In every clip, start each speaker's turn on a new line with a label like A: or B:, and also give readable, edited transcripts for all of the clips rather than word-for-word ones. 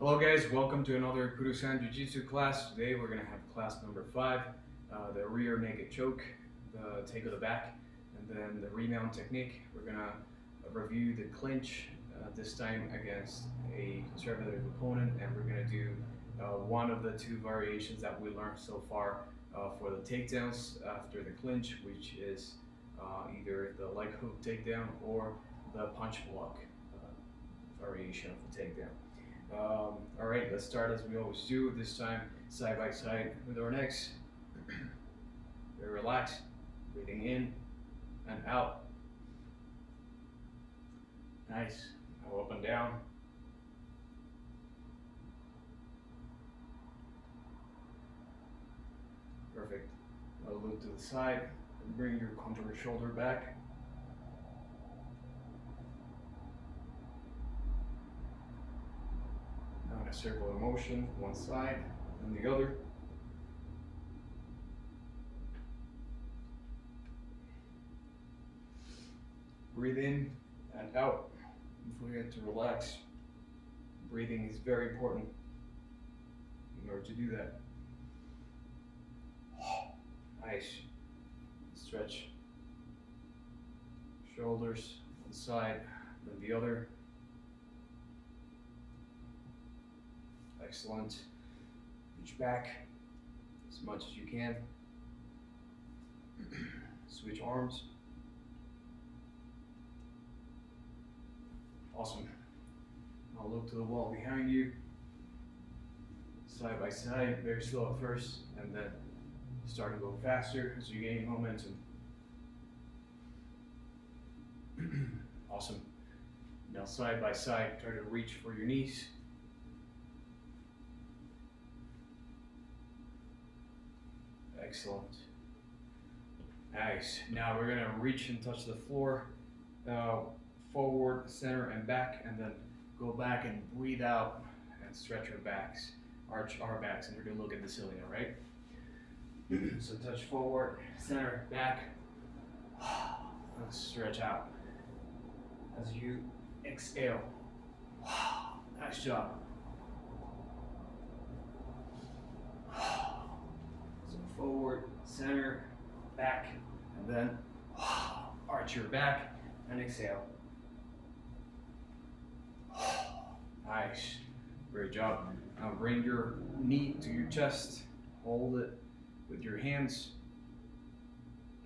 A: Hello guys, welcome to another Kurusan Jiu-Jitsu class. Today we're going to have class number 5, the rear naked choke, the take of the back, and then the remount technique. We're going to review the clinch, this time against a conservative opponent, and we're going to do one of the two variations that we learned so far for the takedowns after the clinch, which is either the leg hook takedown or the punch block variation of the takedown. Alright, let's start as we always do, this time side by side with our necks. Very relaxed, breathing in and out. Nice. Now up and down. Perfect. Now look to the side and bring your contour shoulder back. Now in a circular motion, one side and the other. Breathe in and out. Don't forget to relax. Breathing is very important in order to do that. Nice. Stretch shoulders, one side, then the other. Excellent. Reach back as much as you can. Switch arms. Awesome. Now look to the wall behind you. Side by side, very slow at first, and then start to go faster as you gain momentum. Awesome. Now side by side, try to reach for your knees. Excellent. Nice. Now we're gonna reach and touch the floor, forward, center, and back, and then go back and breathe out and stretch our backs, arch our backs, and we're gonna look at the ceiling, all right? So touch forward, center, back, and stretch out as you exhale. Nice job. So forward, center, back, and then arch your back and exhale. Nice. Great job. Now bring your knee to your chest. Hold it with your hands.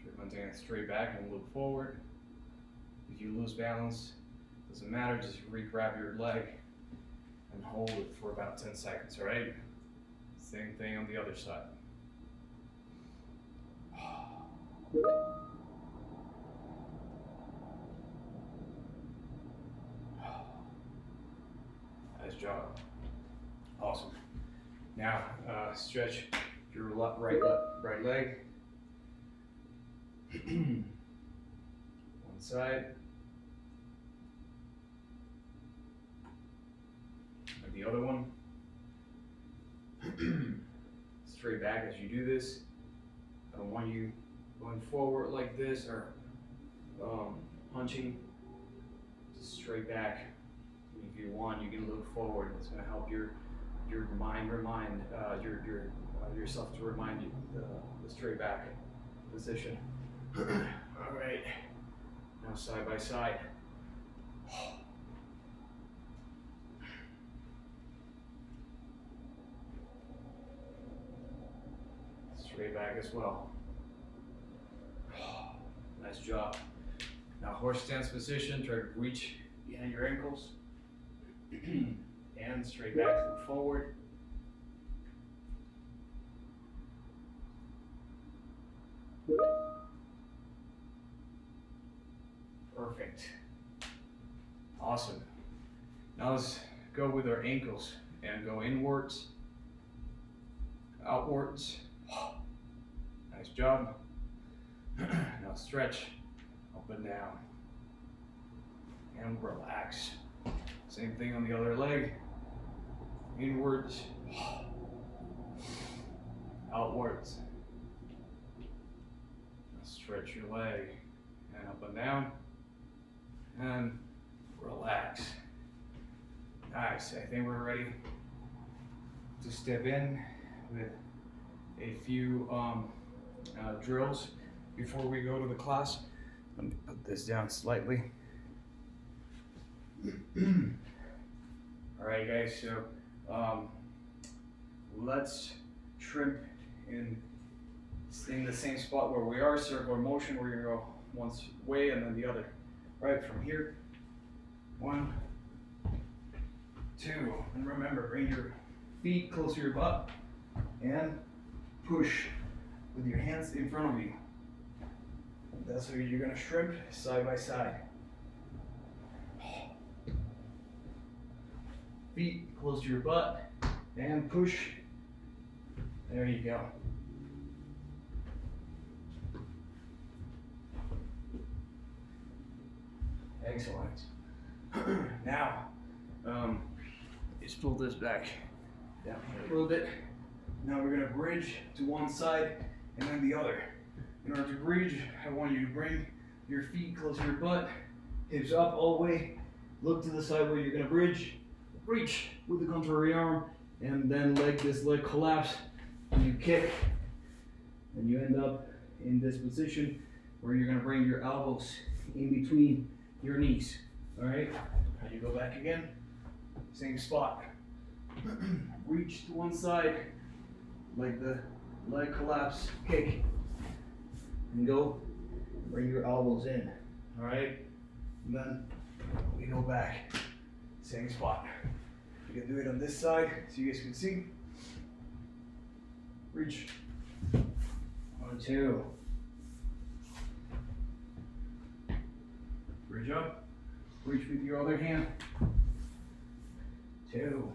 A: Try to maintain it straight back and look forward. If you lose balance, doesn't matter, just re-grab your leg and hold it for about 10 seconds, alright? Same thing on the other side. Nice job. Awesome. Now stretch your right leg. One side. And the other one. Straight back as you do this. I don't want you going forward like this or punching. Just straight back. If you want, you can look forward. It's going to help your mind remind yourself to remind you the straight back position. All right. Now side by side. Straight back as well. Nice job. Now horse stance position. Try to reach behind your ankles. And straight back and forward. Perfect. Awesome. Now let's go with our ankles and go inwards, outwards. Nice job. Now stretch up and down and relax. Same thing on the other leg. Inwards, outwards. Now stretch your leg and up and down and relax. Nice. I think we're ready to step in with a few drills before we go to the class. Let me put this down slightly. All right, guys, so let's shrimp in the same spot where we are, circular motion. We're gonna go one way and then the other. Right, from here, 1, 2, and remember, bring your feet close to your butt and push with your hands in front of you. That's how you're gonna shrimp side by side. Feet close to your butt and push. There you go. Excellent. Now, just pull this back down here a little bit. Now we're gonna bridge to one side and then the other. In order to bridge, I want you to bring your feet close to your butt, hips up all the way, look to the side where you're gonna bridge, reach with the contrary arm, and then this leg collapse, and you kick, and you end up in this position where you're gonna bring your elbows in between your knees. All right, now you go back again, same spot. Reach to one side, like the leg collapse, kick, and go, bring your elbows in. All right, and then we go back, same spot. You can do it on this side so you guys can see. Reach, 1, 2. Bridge up, reach with your other hand, 2.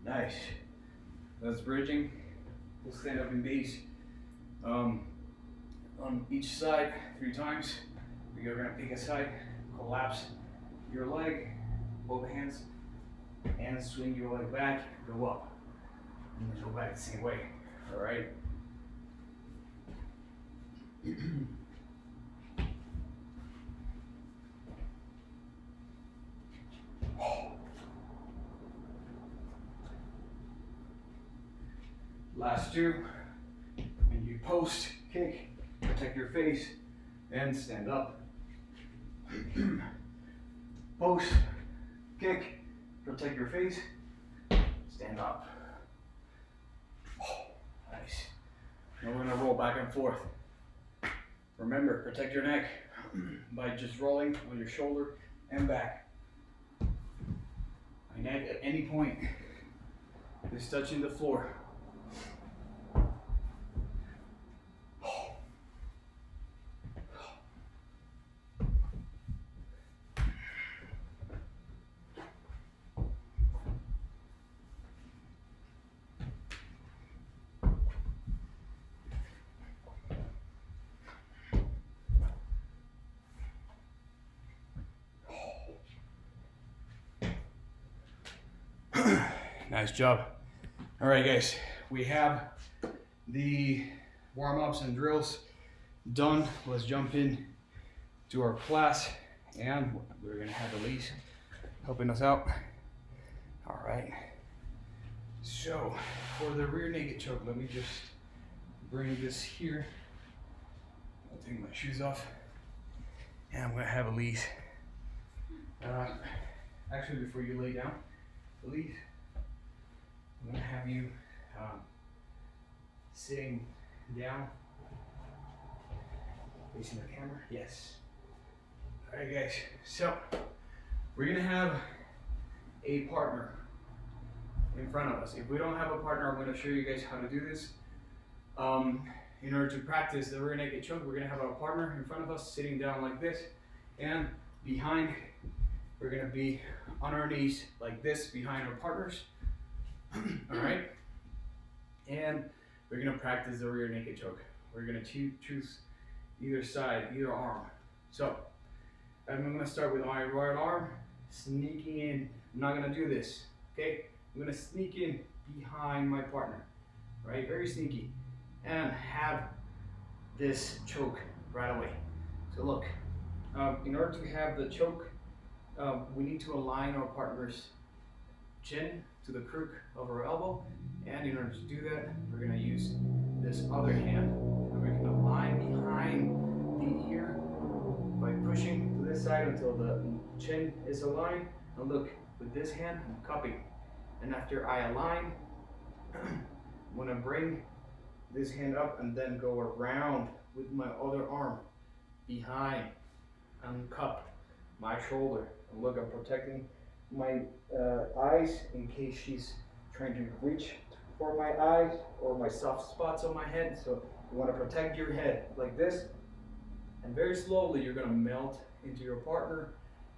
A: Nice. That's bridging. We'll stand up in base on each side 3 times. We are going to pick a side, collapse your leg, both hands, and swing your leg back, go up, and then go back the same way. All right. Last 2, and you post, kick, protect your face, and stand up. Post, kick, protect your face, stand up. Nice. Now we're gonna roll back and forth. Remember, protect your neck by just rolling on your shoulder and back. My neck at any point is touching the floor. Nice job. All right, guys, we have the warm-ups and drills done. Let's jump in to our class, and we're gonna have Elise helping us out. All right. So for the rear naked choke, let me just bring this here. I'll take my shoes off, and I'm gonna have Elise. Actually, before you lay down, Elise, I'm gonna have you sitting down, facing the camera. Yes. All right, guys. So we're gonna have a partner in front of us. If we don't have a partner, I'm gonna show you guys how to do this. In order to practice the rear naked choke, we're gonna have a partner in front of us, sitting down like this, and behind, we're gonna be on our knees like this behind our partners. All right, and we're gonna practice the rear naked choke. We're gonna choose either side, either arm. So I'm gonna start with my right arm, sneaking in. I'm not gonna do this, okay? I'm gonna sneak in behind my partner, right? Very sneaky, and have this choke right away. So look, in order to have the choke, we need to align our partner's chin to the crook of our elbow. And in order to do that, we're gonna use this other hand. And we're gonna line behind the ear by pushing to this side until the chin is aligned. And look, with this hand, I'm cupping. And after I align, I'm gonna bring this hand up and then go around with my other arm behind and cup my shoulder. And look, I'm protecting my eyes in case she's trying to reach for my eyes or my soft spots on my head. So you want to protect your head like this, and very slowly you're going to melt into your partner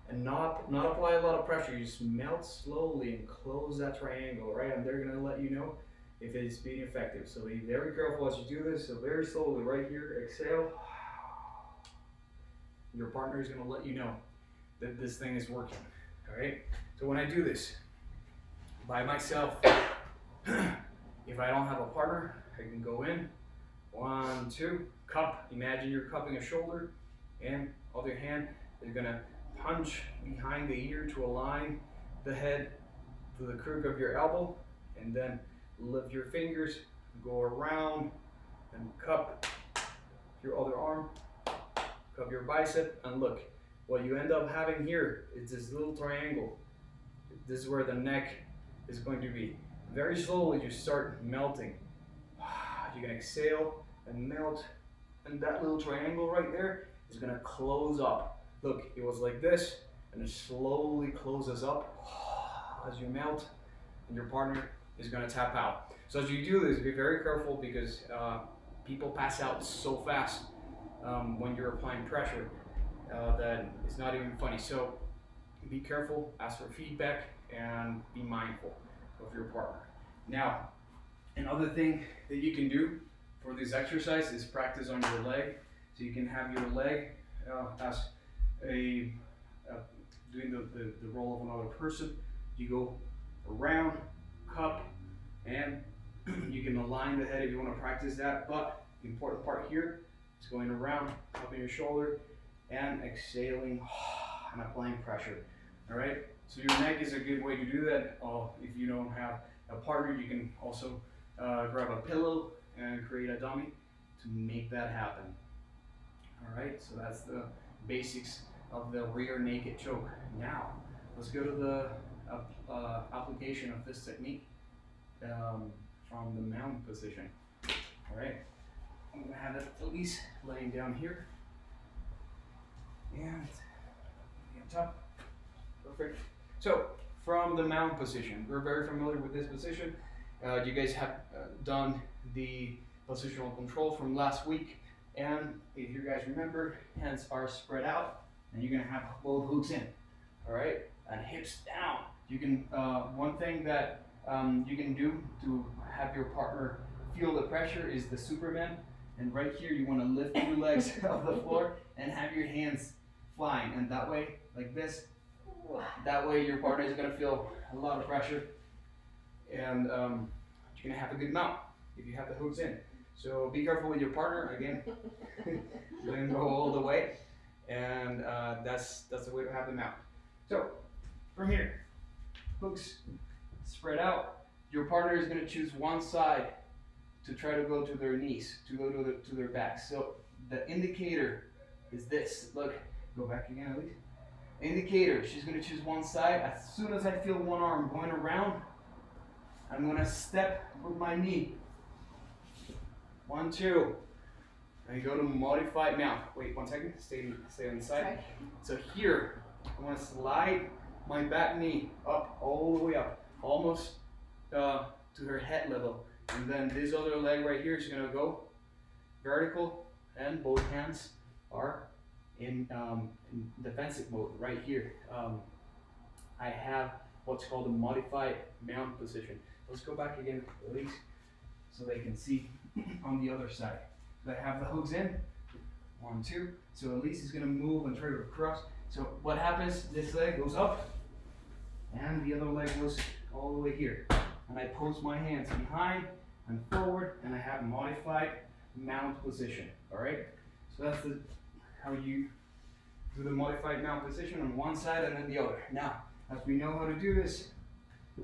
A: and not apply a lot of pressure. You just melt slowly and close that triangle, right? And they're going to let you know if it's being effective. So be very careful as you do this. So very slowly right here, exhale. Your partner is going to let you know that this thing is working. All right. So when I do this by myself, if I don't have a partner, I can go in, 1, 2, cup. Imagine you're cupping a shoulder, and other hand is gonna punch behind the ear to align the head to the crook of your elbow, and then lift your fingers, go around and cup your other arm, cup your bicep, and look. What you end up having here is this little triangle. This is where the neck is going to be. Very slowly you start melting. You can exhale and melt, and that little triangle right there is gonna close up. Look, it was like this, and it slowly closes up as you melt, and your partner is gonna tap out. So as you do this, be very careful because people pass out so fast when you're applying pressure that it's not even funny. So be careful, ask for feedback, and be mindful of your partner. Now, another thing that you can do for this exercise is practice on your leg. So you can have your leg as doing the role of another person. You go around, cup, and you can align the head if you want to practice that. But the important part here is going around, cupping your shoulder, and exhaling and applying pressure. All right. So your neck is a good way to do that. If you don't have a partner, you can also grab a pillow and create a dummy to make that happen. All right, so that's the basics of the rear naked choke. Now, let's go to the application of this technique from the mount position. All right, I'm gonna have Elise laying down here and on top. Perfect. So from the mount position, we're very familiar with this position. You guys have done the positional control from last week, and if you guys remember, hands are spread out, and you're gonna have both hooks in. All right, and hips down. You can one thing that you can do to have your partner feel the pressure is the Superman. And right here, you want to lift your legs off the floor and have your hands flying, and that way, like this. That way your partner is going to feel a lot of pressure, and you're going to have a good mount if you have the hooks in. So be careful with your partner, again, don't go all the way, and that's the way to have the mount. So from here, hooks spread out, your partner is going to choose one side to try to go to their knees, to go to their back. So the indicator is this, look, go back again at least. Indicator, she's going to choose one side. As soon as I feel one arm going around, I'm going to step with my knee. 1, 2. I go to modified mount. Wait 1 second, stay on the side. Okay. So here, I'm going to slide my back knee up, all the way up, almost to her head level. And then this other leg right here is going to go vertical, and both hands are in defensive mode right here. I have what's called a modified mount position. Let's go back again, Elise, so they can see on the other side. So I have the hooks in, 1, 2. So Elise is gonna move and try to cross. So what happens, this leg goes up, and the other leg goes all the way here. And I post my hands behind and forward, and I have modified mount position, all right? So that's how you do the modified mount position on one side and then the other. Now, as we know how to do this,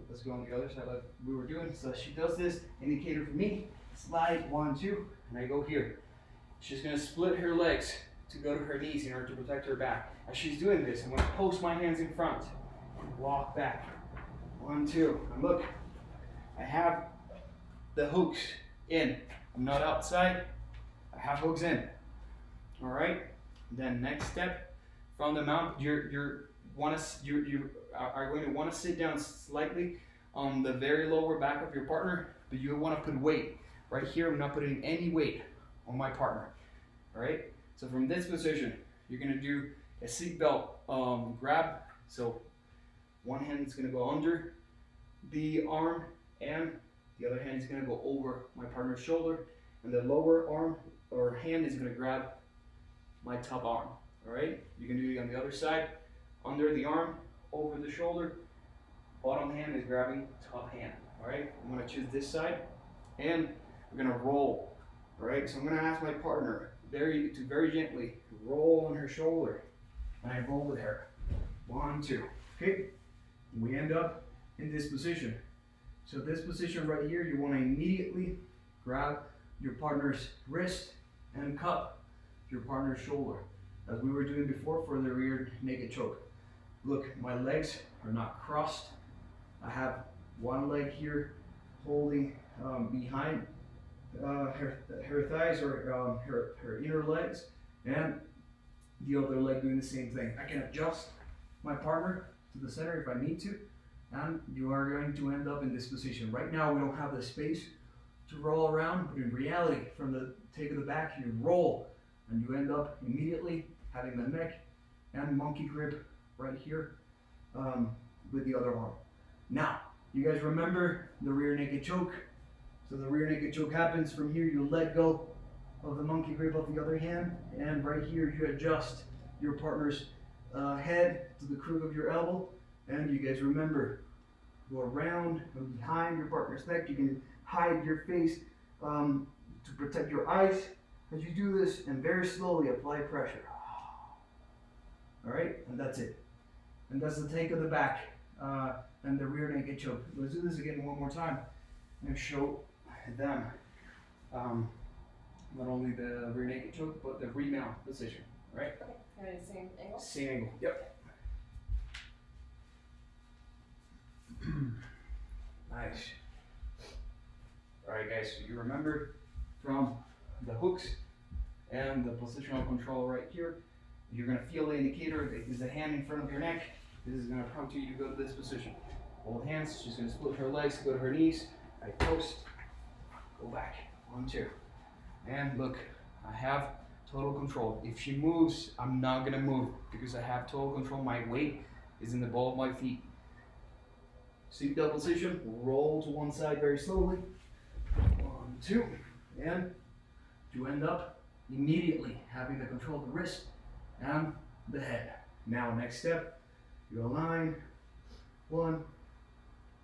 B: Let's go on the other side like we were doing. So she does this, indicator for me, slide, 1, 2, and I go here. She's gonna split her legs to go to her knees in order to protect her back. As she's doing this, I'm gonna post my hands in front and walk back. 1, 2, and look, I have the hooks in. I'm not outside, I have hooks in. All right, then next step, from the mount, you are going to want to sit down slightly on the very lower back of your partner, but you want to put weight. Right here, I'm not putting any weight on my partner. All right, so from this position, you're going to do a seatbelt grab. So one hand is going to go under the arm, and the other hand is going to go over my partner's shoulder, and the lower arm or hand is going to grab my top arm. All right, you can do it on the other side, under the arm, over the shoulder. Bottom hand is grabbing top hand. All right, I'm going to choose this side, and we're going to roll. All right, so I'm going to ask my partner very gently roll on her shoulder, and I roll with her. 1, 2. Okay, we end up in this position. So this position right here, you want to immediately grab your partner's wrist and cup your partner's shoulder, as we were doing before for the rear naked choke. Look, my legs are not crossed. I have one leg here holding behind her thighs or her inner legs, and the other leg doing the same thing. I can adjust my partner to the center if I need to, and you are going to end up in this position. Right now we don't have the space to roll around, but in reality, from the take of the back, you roll and you end up immediately having the neck and monkey grip right here with the other arm. Now, you guys remember the rear naked choke? So the rear naked choke happens from here, you let go of the monkey grip of the other hand, and right here you adjust your partner's head to the crook of your elbow, and you guys remember, go around and behind your partner's neck. You can hide your face to protect your eyes as you do this, and very slowly apply pressure. All right, and that's it. And that's the take of the back and the rear naked choke. Let's do this again one more time and show them not only the rear naked choke, but the remount position. All right?
C: Okay, ready, same angle?
B: Same angle, yep. Nice. All right, guys, so you remember from the hooks and the positional control right here, you're gonna feel the indicator. Is the hand in front of your neck. This is gonna prompt you to go to this position. Hold hands, she's gonna split her legs, go to her knees. I post, go back, 1, 2. And look, I have total control. If she moves, I'm not gonna move because I have total control. My weight is in the ball of my feet. Seatbelt position, roll to one side very slowly. 1, 2, and you end up immediately having the control of the wrist and the head. Now, next step, you align. 1,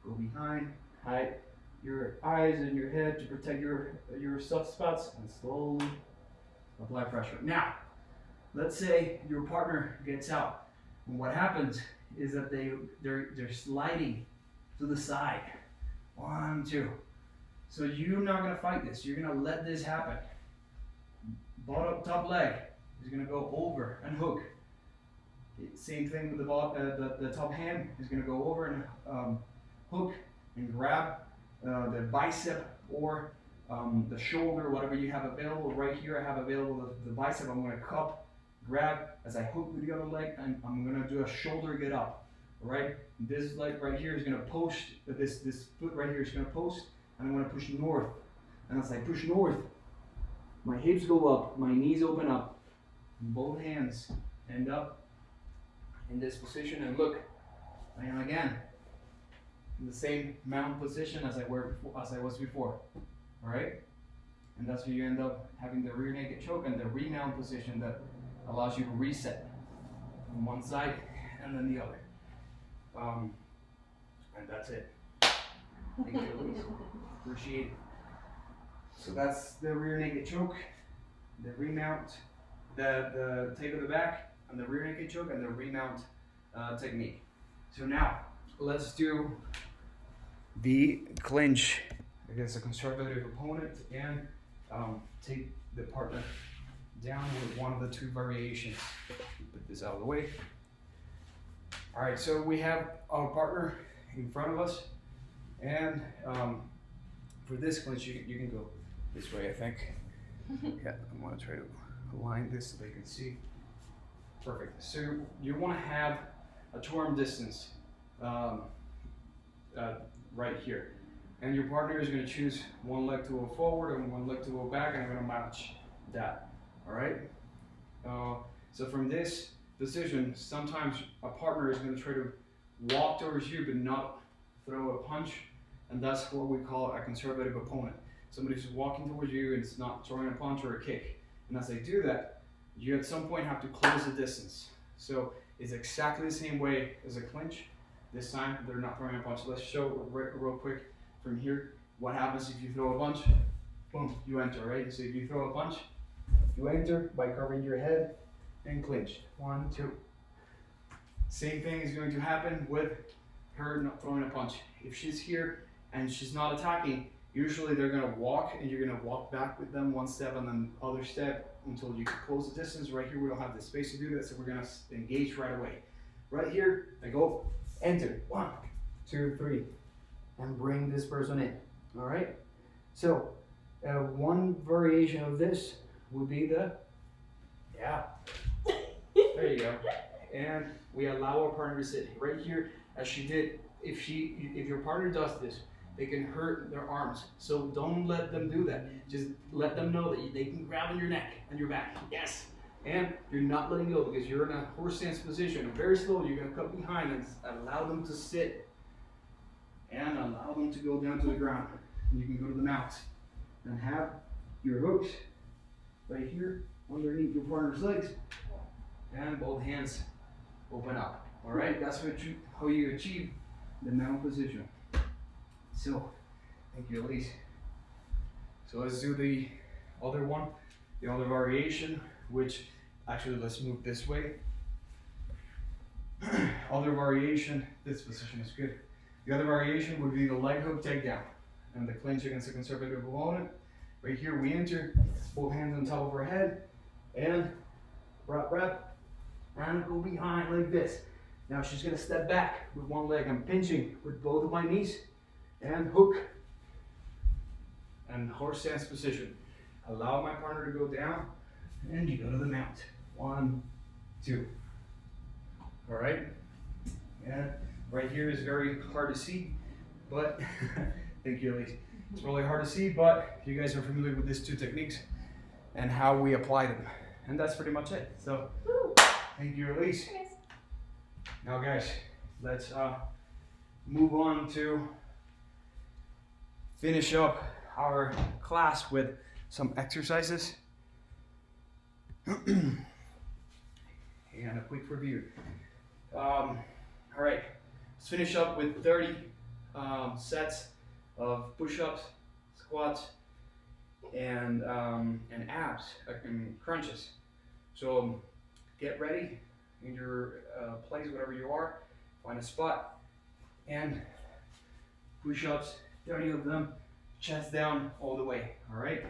B: go behind, hide your eyes and your head to protect your soft spots, and slowly apply pressure. Now, let's say your partner gets out, and what happens is that they're sliding to the side. 1, 2. So you're not gonna fight this. You're gonna let this happen. Bottom top leg is gonna go over and hook. Same thing with the top hand is gonna go over and hook and grab the bicep or the shoulder, whatever you have available. Right here I have available the bicep. I'm gonna cup, grab as I hook with the other leg, and I'm gonna do a shoulder get up. All right, this leg right here is gonna post. This foot right here is gonna post, and I'm gonna push north. And as I push north, my hips go up, my knees open up, both hands end up in this position. And look, I am again in the same mount position as I was before. All right, and that's where you end up having the rear naked choke and the remount position that allows you to reset from one side and then the other. And that's it. Thank you, Elise. Appreciate it. So that's the rear naked choke, the remount, the take of the back, and the rear naked choke, and the remount technique. So now let's do the clinch against a conservative opponent and take the partner down with one of the two variations. Put this out of the way. All right, so we have our partner in front of us, and for this clinch, you can go this way, I think. Yeah, I'm gonna try to align this so they can see. Perfect. So you want to have a two arm distance right here, and your partner is going to choose one leg to go forward and one leg to go back, and I'm going to match that. All right. So from this position, sometimes a partner is going to try to walk towards you but not throw a punch, and that's what we call a conservative opponent. Somebody who's walking towards you and it's not throwing a punch or a kick. And as they do that, you at some point have to close the distance. So it's exactly the same way as a clinch. This time they're not throwing a punch. Let's show real quick from here what happens if you throw a punch. Boom, you enter, right? So if you throw a punch, you enter by covering your head and clinch. 1, 2. Same thing is going to happen with her not throwing a punch. If she's here and she's not attacking, usually they're going to walk and you're going to walk back with them one step and then other step until you can close the distance. Right here we don't have the space to do that, so we're going to engage right away. Right here, I go, enter, 1, 2, 3, and bring this person in. All right? So one variation of this would be the, yeah, there you go. And we allow our partner to sit right here as she did. If your partner does this, they can hurt their arms. So don't let them do that. Just let them know that they can grab on your neck and your back. Yes. And you're not letting go because you're in a horse stance position. And very slowly, you're going to cut behind and allow them to sit. And allow them to go down to the ground. And you can go to the mount. And have your hooks right here underneath your partner's legs. And both hands open up. All right? That's how you achieve the mount position. So, thank you, Elise. So let's do the other one, the other variation, which actually let's move this way. Other variation, this position is good. The other variation would be the leg hook takedown and the clinch against a conservative opponent. Right here we enter, both hands on top of our head, and wrap, and go behind like this. Now she's gonna step back with one leg. I'm pinching with both of my knees. And hook and horse stance position. Allow my partner to go down and you go to the mount. 1, 2. All right. And right here is very hard to see, but thank you, Elise. It's really hard to see, but you guys are familiar with these two techniques and how we apply them. And that's pretty much it. So thank you, Elise. Now guys, let's move on to finish up our class with some exercises and a quick review. All right, let's finish up with 30 sets of push-ups, squats, and abs and crunches. So get ready in your place, wherever you are, find a spot, and push-ups. 30 of them, chest down all the way, all right?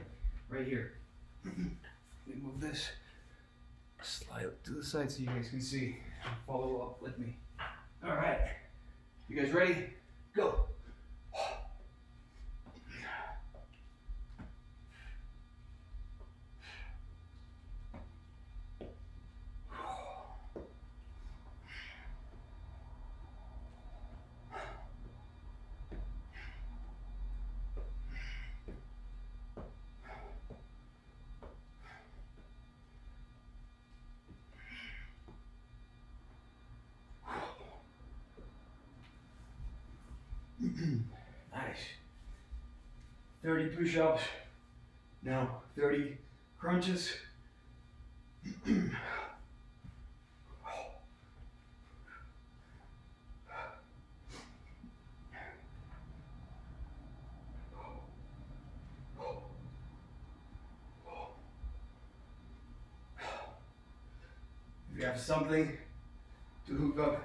B: Right here. Let me move this, slide it to the side so you guys can see and follow up with me. All right, you guys ready? Go. Nice. 30 push-ups. Now 30 crunches. If you have something to hook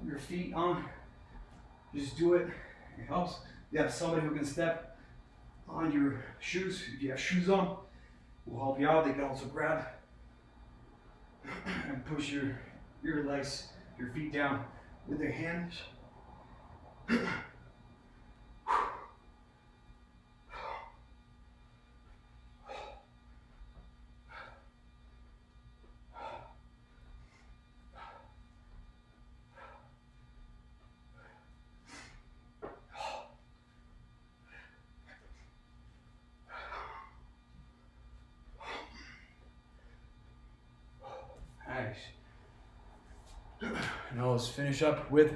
B: your feet on, Just do it. It helps. You have somebody who can step on your shoes. If you have shoes on, will help you out. They can also grab and push your legs, your feet down with their hands. Nice. Now let's finish up with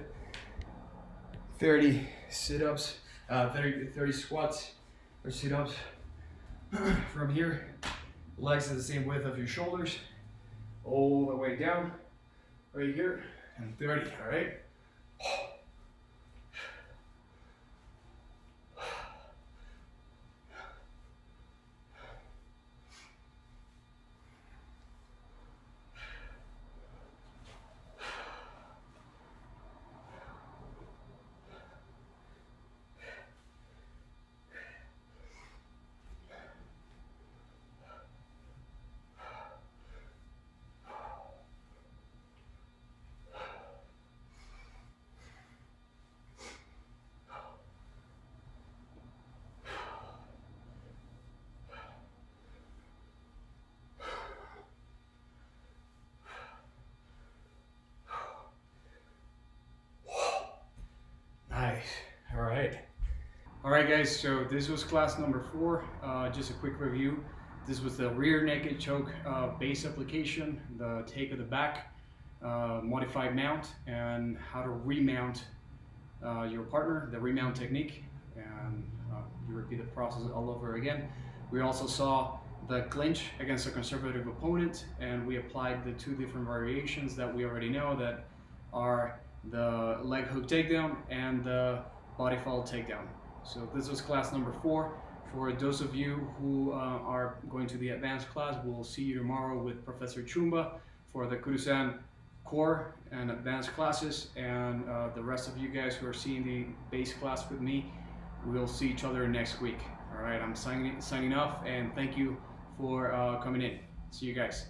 B: 30 sit-ups, 30 squats or sit-ups. From here, legs at the same width of your shoulders, all the way down, right here, and 30, all right? Nice. All right, guys. So this was class number 4. Just a quick review. This was the rear naked choke base application, the take of the back, modified mount, and how to remount your partner, the remount technique, and you repeat the process all over again. We also saw the clinch against a conservative opponent, and we applied the 2 different variations that we already know that are the leg hook takedown and the body fall takedown. So this was class number 4. For those of you who are going to the advanced class, we'll see you tomorrow with Professor Chumba for the Kurusan core and advanced classes, and the rest of you guys who are seeing the base class with me, we'll see each other next week. All right, I'm signing off, and thank you for coming in. See you guys.